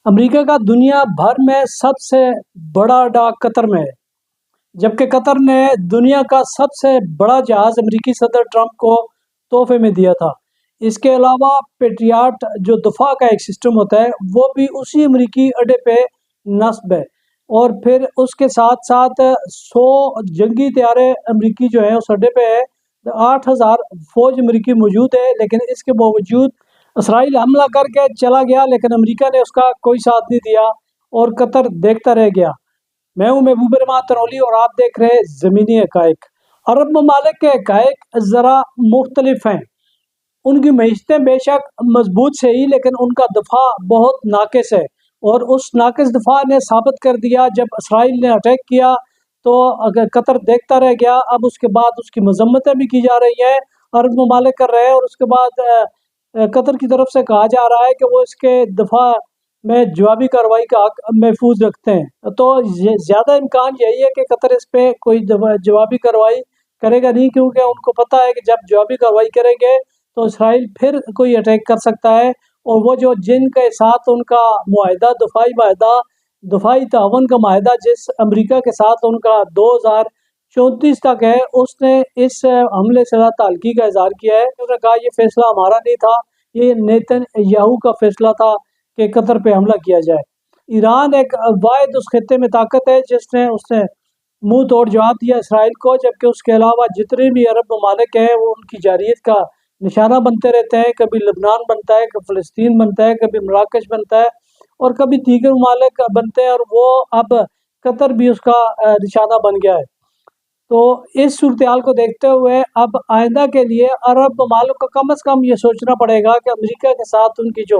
امریکہ کا دنیا بھر میں سب سے بڑا اڈا قطر میں ہے، جبکہ قطر نے دنیا کا سب سے بڑا جہاز امریکی صدر ٹرمپ کو تحفے میں دیا تھا۔ اس کے علاوہ پیٹریاٹ جو دفاع کا ایک سسٹم ہوتا ہے وہ بھی اسی امریکی اڈے پہ نصب ہے، اور پھر اس کے ساتھ ساتھ 100 جنگی طیارے امریکی جو ہیں اس اڈے پہ ہے۔ 8,000 فوج امریکی موجود ہے، لیکن اس کے باوجود اسرائیل حملہ کر کے چلا گیا، لیکن امریکہ نے اس کا کوئی ساتھ نہیں دیا اور قطر دیکھتا رہ گیا۔ میں ہوں محبوب رحمان ترولی اور آپ دیکھ رہے زمینی حقائق۔ عرب ممالک کے حقائق ذرا مختلف ہیں۔ ان کی معیشتیں بے شک مضبوط سے ہی، لیکن ان کا دفاع بہت ناقص ہے، اور اس ناقص دفاع نے ثابت کر دیا جب اسرائیل نے اٹیک کیا تو اگر قطر دیکھتا رہ گیا۔ اب اس کے بعد اس کی مذمتیں بھی کی جا رہی ہیں، عرب ممالک کر رہے ہیں، اور اس کے بعد قطر کی طرف سے کہا جا رہا ہے کہ وہ اس کے دفاع میں جوابی کارروائی کا حق محفوظ رکھتے ہیں۔ تو زیادہ امکان یہی ہے کہ قطر اس پہ کوئی جوابی کارروائی کرے گا نہیں، کیونکہ ان کو پتہ ہے کہ جب جوابی کارروائی کریں گے تو اسرائیل پھر کوئی اٹیک کر سکتا ہے، اور وہ جو جن کے ساتھ ان کا معاہدہ، دفاعی تعاون کا معاہدہ جس امریکہ کے ساتھ ان کا 2034 تک ہے، اس نے اس حملے سے تعلقی کا اظہار کیا ہے۔ انہوں نے کہا یہ فیصلہ ہمارا نہیں تھا، یہ نیتن یاہو کا فیصلہ تھا کہ قطر پہ حملہ کیا جائے۔ ایران ایک واحد اس خطے میں طاقت ہے جس نے منہ توڑ جواب دیا اسرائیل کو، جبکہ اس کے علاوہ جتنے بھی عرب ممالک ہیں وہ ان کی جارحیت کا نشانہ بنتے رہتے ہیں۔ کبھی لبنان بنتا ہے، کبھی فلسطین بنتا ہے، کبھی مراکش بنتا ہے، اور کبھی دیگر ممالک بنتے ہیں، اور وہ اب قطر بھی اس کا نشانہ بن گیا ہے۔ تو اس صورتحال کو دیکھتے ہوئے اب آئندہ کے لیے عرب ممالک کو کم از کم یہ سوچنا پڑے گا کہ امریکہ کے ساتھ ان کی جو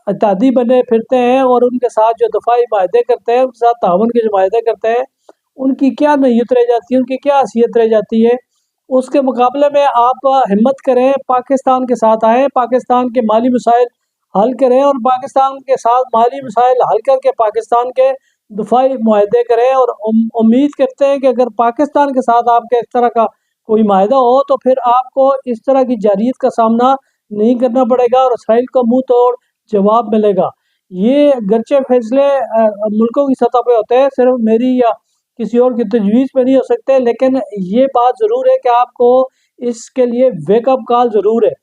اتحادی بنے پھرتے ہیں اور ان کے ساتھ جو دفاعی معاہدے کرتے ہیں، ان کے ساتھ تعاون کے جو معاہدے کرتے ہیں، ان کی کیا نیت رہ جاتی ہے، ان کی کیا حیثیت رہ جاتی ہے۔ اس کے مقابلے میں آپ ہمت کریں، پاکستان کے ساتھ آئیں، پاکستان کے مالی مسائل حل کریں، اور پاکستان کے ساتھ مالی مسائل حل کر کے پاکستان کے دفاعی معاہدے کریں، اور امید کرتے ہیں کہ اگر پاکستان کے ساتھ آپ کے اس طرح کا کوئی معاہدہ ہو تو پھر آپ کو اس طرح کی جارحیت کا سامنا نہیں کرنا پڑے گا، اور اسرائیل کو منہ توڑ جواب ملے گا۔ یہ گرچہ فیصلے ملکوں کی سطح پہ ہوتے ہیں، صرف میری یا کسی اور کی تجویز پہ نہیں ہو سکتے، لیکن یہ بات ضرور ہے کہ آپ کو اس کے لیے ویک اپ کال ضرور ہے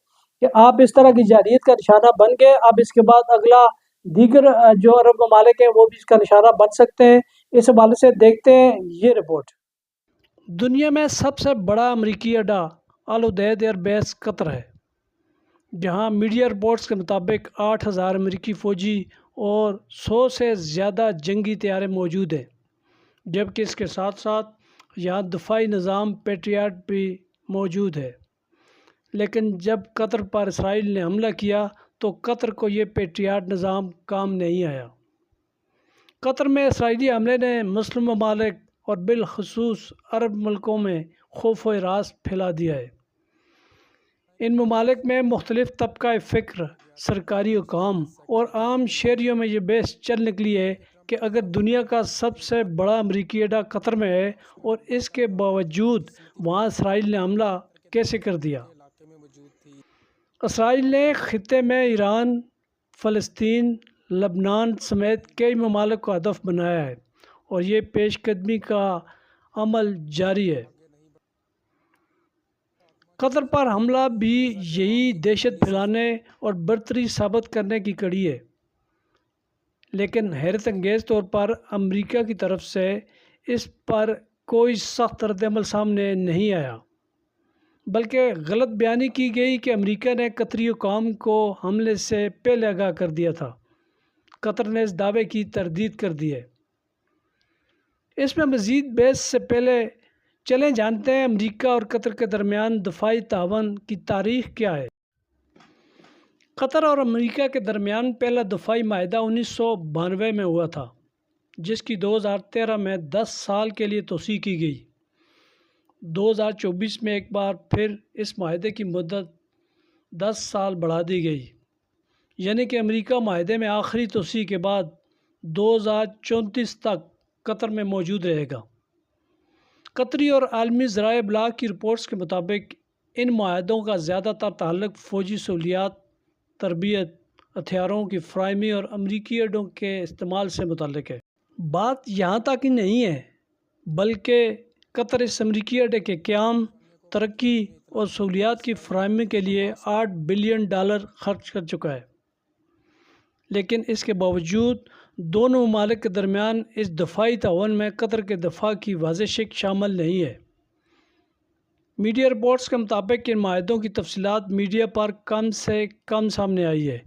کہ آپ اس طرح کی جارحیت کا نشانہ بن گئے۔ اب اس کے بعد اگلا دیگر جو عرب ممالک ہیں وہ بھی اس کا نشانہ بن سکتے ہیں۔ اس حوالے سے دیکھتے ہیں یہ رپورٹ۔ دنیا میں سب سے بڑا امریکی اڈا آل ادید ایئر بیس قطر ہے، جہاں میڈیا رپورٹس کے مطابق 8,000 امریکی فوجی اور 100 سے زیادہ جنگی طیارے موجود ہیں، جبکہ اس کے ساتھ ساتھ یہاں دفاعی نظام پیٹریاٹ بھی موجود ہے۔ لیکن جب قطر پر اسرائیل نے حملہ کیا تو قطر کو یہ پیٹریاٹ نظام کام نہیں آیا۔ قطر میں اسرائیلی حملے نے مسلم ممالک اور بالخصوص عرب ملکوں میں خوف و ہراس پھیلا دیا ہے۔ ان ممالک میں مختلف طبقہ فکر، سرکاری حکام اور عام شہریوں میں یہ بحث چل نکلی ہے کہ اگر دنیا کا سب سے بڑا امریکی اڈا قطر میں ہے اور اس کے باوجود وہاں اسرائیل نے حملہ کیسے کر دیا۔ اسرائیل نے خطے میں ایران، فلسطین، لبنان سمیت کئی ممالک کو ہدف بنایا ہے، اور یہ پیش قدمی کا عمل جاری ہے۔ قطر پر حملہ بھی یہی دہشت پھیلانے اور برتری ثابت کرنے کی کڑی ہے، لیکن حیرت انگیز طور پر امریکہ کی طرف سے اس پر کوئی سخت رد عمل سامنے نہیں آیا، بلکہ غلط بیانی کی گئی کہ امریکہ نے قطری حکام کو حملے سے پہلے آگاہ کر دیا تھا۔ قطر نے اس دعوے کی تردید کر دی ہے۔ اس میں مزید بحث سے پہلے چلیں جانتے ہیں امریکہ اور قطر کے درمیان دفاعی تعاون کی تاریخ کیا ہے۔ قطر اور امریکہ کے درمیان پہلا دفاعی معاہدہ 1992 میں ہوا تھا، جس کی 2013 میں 10 سال کے لیے توسیع کی گئی۔ 2024 میں ایک بار پھر اس معاہدے کی مدت 10 سال بڑھا دی گئی، یعنی کہ امریکہ معاہدے میں آخری توسیع کے بعد 2034 تک قطر میں موجود رہے گا۔ قطری اور عالمی ذرائع ابلاغ کی رپورٹس کے مطابق ان معاہدوں کا زیادہ تر تعلق فوجی سہولیات، تربیت، ہتھیاروں کی فراہمی اور امریکی اڈوں کے استعمال سے متعلق ہے۔ بات یہاں تک ہی نہیں ہے، بلکہ قطر اس امریکی اڈے کے قیام، ترقی اور سہولیات کی فراہمی کے لیے $8 بلین خرچ کر چکا ہے۔ لیکن اس کے باوجود دونوں ممالک کے درمیان اس دفاعی تعاون میں قطر کے دفاع کی واضح شق شامل نہیں ہے۔ میڈیا رپورٹس کے مطابق ان معاہدوں کی تفصیلات میڈیا پر کم سے کم سامنے آئی ہے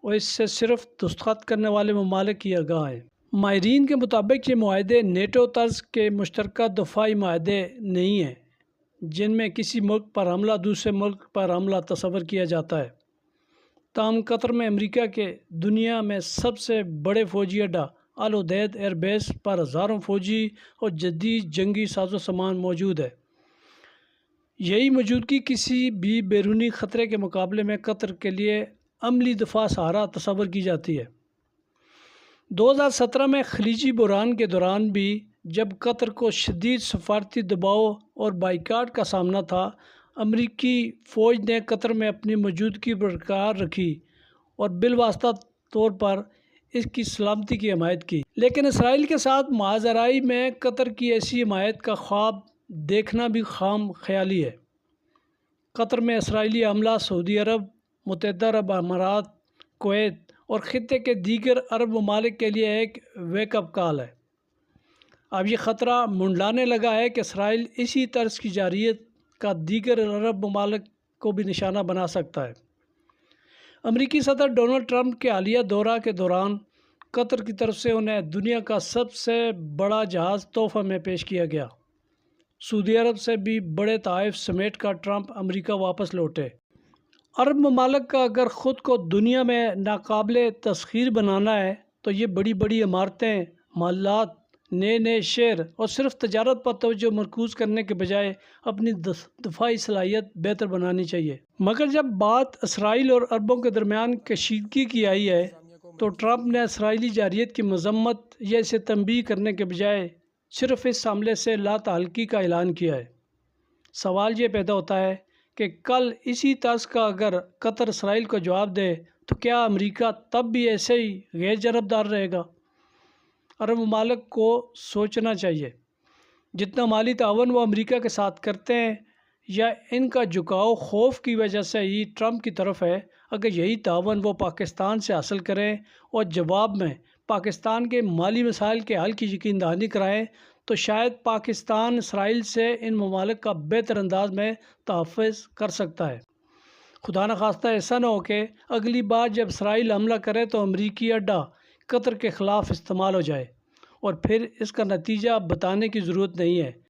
اور اس سے صرف دستخط کرنے والے ممالک ہی آگاہ ہیں۔ ماہرین کے مطابق یہ معاہدے نیٹو طرز کے مشترکہ دفاعی معاہدے نہیں ہیں جن میں کسی ملک پر حملہ دوسرے ملک پر حملہ تصور کیا جاتا ہے۔ تاہم قطر میں امریکہ کے دنیا میں سب سے بڑے فوجی اڈہ العدید ایئر بیس پر ہزاروں فوجی اور جدید جنگی ساز و سامان موجود ہے۔ یہی موجودگی کسی بھی بیرونی خطرے کے مقابلے میں قطر کے لیے عملی دفاع سہارا تصور کی جاتی ہے۔ 2017 میں خلیجی بحران کے دوران بھی جب قطر کو شدید سفارتی دباؤ اور بائیکاٹ کا سامنا تھا، امریکی فوج نے قطر میں اپنی موجودگی برقرار رکھی اور بالواسطہ طور پر اس کی سلامتی کی حمایت کی۔ لیکن اسرائیل کے ساتھ محاذ آرائی میں قطر کی ایسی حمایت کا خواب دیکھنا بھی خام خیالی ہے۔ قطر میں اسرائیلی حملہ سعودی عرب، متحدہ عرب امارات، کویت اور خطے کے دیگر عرب ممالک کے لیے ایک ویک اپ کال ہے۔ اب یہ خطرہ منڈلانے لگا ہے کہ اسرائیل اسی طرز کی جارحیت کا دیگر عرب ممالک کو بھی نشانہ بنا سکتا ہے۔ امریکی صدر ڈونلڈ ٹرمپ کے حالیہ دورہ کے دوران قطر کی طرف سے انہیں دنیا کا سب سے بڑا جہاز تحفہ میں پیش کیا گیا۔ سعودی عرب سے بھی بڑے تحائف سمیٹ کر ٹرمپ امریکہ واپس لوٹے۔ عرب ممالک کا اگر خود کو دنیا میں ناقابل تسخیر بنانا ہے تو یہ بڑی بڑی عمارتیں، محلات، نئے شہر اور صرف تجارت پر توجہ مرکوز کرنے کے بجائے اپنی دفاعی صلاحیت بہتر بنانی چاہیے۔ مگر جب بات اسرائیل اور عربوں کے درمیان کشیدگی کی آئی ہے تو ٹرمپ نے اسرائیلی جارحیت کی مذمت یا اسے تنبیہ کرنے کے بجائے صرف اس حملے سے لا تعلقی کا اعلان کیا ہے۔ سوال یہ پیدا ہوتا ہے کہ کل اسی طرز کا اگر قطر اسرائیل کو جواب دے تو کیا امریکہ تب بھی ایسے ہی غیر جانبدار رہے گا؟ عرب ممالک کو سوچنا چاہیے جتنا مالی تعاون وہ امریکہ کے ساتھ کرتے ہیں یا ان کا جھکاؤ خوف کی وجہ سے ہی ٹرمپ کی طرف ہے، اگر یہی تعاون وہ پاکستان سے حاصل کریں اور جواب میں پاکستان کے مالی مسائل کے حل کی یقین دہانی کرائیں تو شاید پاکستان اسرائیل سے ان ممالک کا بہتر انداز میں تحفظ کر سکتا ہے۔ خدا نخواستہ ایسا نہ ہو کہ اگلی بار جب اسرائیل حملہ کرے تو امریکی اڈہ قطر کے خلاف استعمال ہو جائے اور پھر اس کا نتیجہ بتانے کی ضرورت نہیں ہے۔